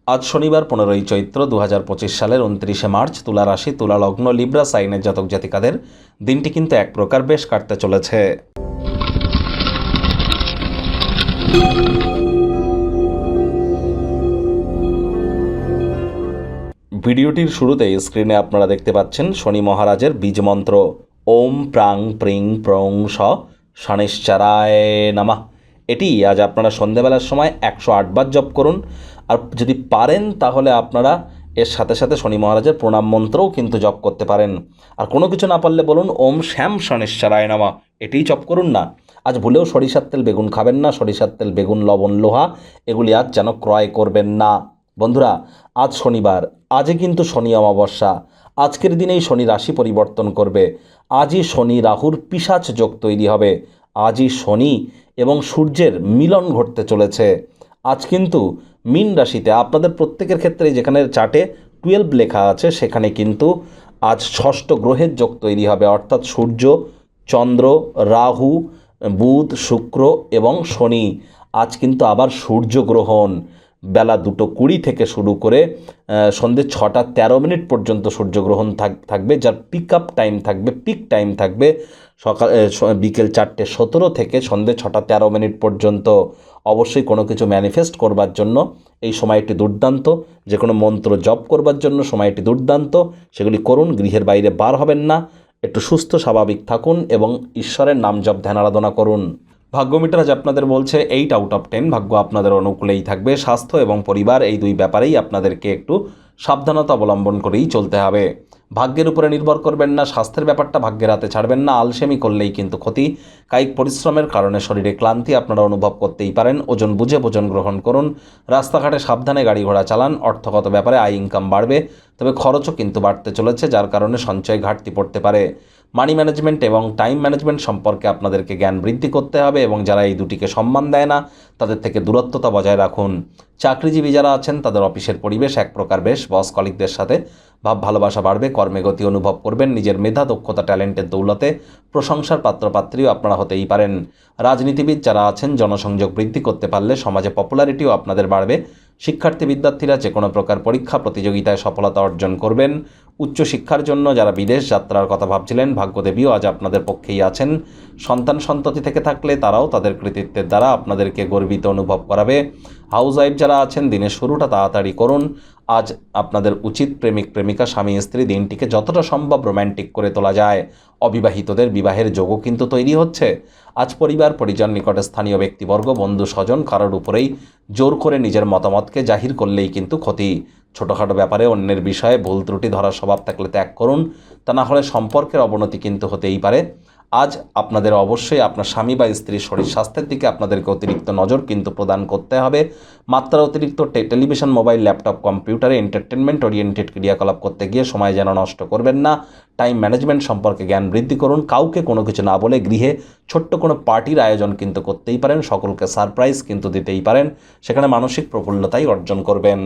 আজ শনিবার 15ই চৈত্র 2025 সালের 29শে মার্চ। তুলা রাশি, তুলা লগ্ন, লিব্রা সাইনের জাতক জাতিকাদের দিনটি কিন্তু এক প্রকার বেশ কাটতে চলেছে। ভিডিওটির শুরুতেই স্ক্রিনে আপনারা দেখতে পাচ্ছেন শনি মহারাজের বীজ মন্ত্র ওম প্রাং প্রিং প্রং স শনিশ্চরায় নমঃ। এটি আজ আপনারা সন্ধেবেলার সময় 108 বার জপ করুন। আর যদি পারেন তাহলে আপনারা এর সাথে সাথে শনি মহারাজের প্রণাম মন্ত্রও কিন্তু জপ করতে পারেন। আর কোনো কিছু না পারলে বলুন ওম শ্যাম শনিশ্চরায় নমঃ, এটিই জপ করুন না। আজ ভুলেও সরিষার তেল বেগুন খাবেন না। সরিষার তেল বেগুন লবণ লোহা এগুলি আজ যেন ক্রয় করবেন না। বন্ধুরা, আজ শনিবার, আজই কিন্তু শনি অমাবস্যা। আজকের দিনেই শনি রাশি পরিবর্তন করবে। আজই শনি রাহুর পিশাচ যোগ তৈরি হবে। আজই শনি এবং সূর্যের মিলন ঘটতে চলেছে। আজ কিন্তু মীন রাশিতে আপনাদের প্রত্যেকের ক্ষেত্রে যেখানে চার্টে 12 লেখা আছে সেখানে কিন্তু আজ ষষ্ঠ গ্রহের যোগ তৈরি হবে, অর্থাৎ সূর্য, চন্দ্র, রাহু, বুধ, শুক্র এবং শনি। আজ কিন্তু আবার সূর্যগ্রহণ বেলা 2:20 থেকে শুরু করে সন্ধ্যে 6:13 পর্যন্ত সূর্যগ্রহণ থাকবে, যার পিক টাইম থাকবে সকাল বিকেল 4:17 থেকে সন্ধ্যে 6:13 পর্যন্ত। অবশ্যই কোনো কিছু ম্যানিফেস্ট করবার জন্য এই সময়টি দুর্দান্ত। যে কোনো মন্ত্র জপ করবার জন্য সময়টি দুর্দান্ত। সেগুলি করুন, গৃহের বাইরে বার হবেন না, একটু সুস্থ স্বাভাবিক থাকুন এবং ঈশ্বরের নাম জপ ধ্যান আরাধনা করুন। ভাগ্য মিটার আজ আপনাদের বলছে 8/10, ভাগ্য আপনাদের অনুকূলেই থাকবে। স্বাস্থ্য এবং পরিবার এই দুই ব্যাপারেই আপনাদেরকে একটু সাবধানতা অবলম্বন করেই চলতে হবে। ভাগ্যের উপরে নির্ভর করবেন না, স্বাস্থ্যের ব্যাপারটা ভাগ্যের হাতে ছাড়বেন না। আলসেমি করলেই কিন্তু ক্ষতি। কায়িক পরিশ্রমের কারণে শরীরে ক্লান্তি আপনারা অনুভব করতেই পারেন। ওজন বুঝে ভোজন গ্রহণ করুন। রাস্তাঘাটে সাবধানে গাড়ি ঘোড়া চালান। অর্থগত ব্যাপারে আয় ইনকাম বাড়বে, তবে খরচও কিন্তু বাড়তে চলেছে, যার কারণে সঞ্চয় ঘাটতি পড়তে পারে। মানি ম্যানেজমেন্ট এবং টাইম ম্যানেজমেন্ট সম্পর্কে আপনাদেরকে জ্ঞান বৃদ্ধি করতে হবে এবং যারা এই দুটিকে সম্মান দেয় না তাদের থেকে দূরত্বতা বজায় রাখুন। চাকরিজীবী যারা আছেন তাদের অফিসের পরিবেশ এক প্রকার বেশ। বস কলিগদের সাথে ভাব ভালোবাসা বাড়বে। কর্মে গতি অনুভব করবেন। নিজের মেধা দক্ষতা ট্যালেন্টের দৌলতে প্রশংসার পাত্রপাত্রীও আপনারা হতেই পারেন। রাজনীতিবিদ যারা আছেন জনসংযোগ বৃদ্ধি করতে পারলে সমাজে পপুলারিটিও আপনাদের বাড়বে। শিক্ষার্থী বিদ্যার্থীরা যে কোনো প্রকার পরীক্ষা প্রতিযোগিতায় সফলতা অর্জন করবেন। উচ্চশিক্ষার জন্য যারা বিদেশ যাত্রার কথা ভাবছিলেন ভাগ্যদেবীও আজ আপনাদের পক্ষেই আছেন। সন্ততি থেকে থাকলে তারাও তাদের কৃতিত্বের দ্বারা আপনাদেরকে গর্বিত অনুভব করাবে। হাউসওয়াইফ যারা আছেন দিনের শুরুটা তাড়াতাড়ি করুন। আজ আপনাদের উচিত প্রেমিক প্রেমিকা স্বামী স্ত্রী দিনটিকে যতটা সম্ভব রোম্যান্টিক করে তোলা যায়। অবিবাহিতদের বিবাহের যোগও কিন্তু তৈরি হচ্ছে। আজ পরিবার পরিজন নিকটে স্থানীয় ব্যক্তিবর্গ বন্ধু স্বজন কারোর উপরেই জোর করে নিজের মতামতকে জাহির করলেই কিন্তু ক্ষতি। ছোটোখাটো ব্যাপারে অন্যের বিষয়ে ভুল ত্রুটি ধরার স্বভাব থাকলে ত্যাগ করুন, তা না হলে সম্পর্কের অবনতি কিন্তু হতেই পারে। আজ আপনাদের অবশ্যই আপনার স্বামী বা স্ত্রীর শরীর স্বাস্থ্যের দিকে আপনাদেরকে অতিরিক্ত নজর কিন্তু প্রদান করতে হবে। মাত্রা অতিরিক্ত টেলিভিশন, মোবাইল, ল্যাপটপ, কম্পিউটারে এন্টারটেনমেন্ট ওরিয়েন্টেড ক্রিয়াকলাপ করতে গিয়ে সময় যেন নষ্ট করবেন না। টাইম ম্যানেজমেন্ট সম্পর্কে জ্ঞান বৃদ্ধি করুন। কাউকে কোনো কিছু না বলে গৃহে ছোট্ট কোনো পার্টির আয়োজন কিন্তু করতেই পারেন। সকলকে সারপ্রাইজ কিন্তু দিতেই পারেন। সেখানে মানসিক প্রফুল্লতাই অর্জন করবেন।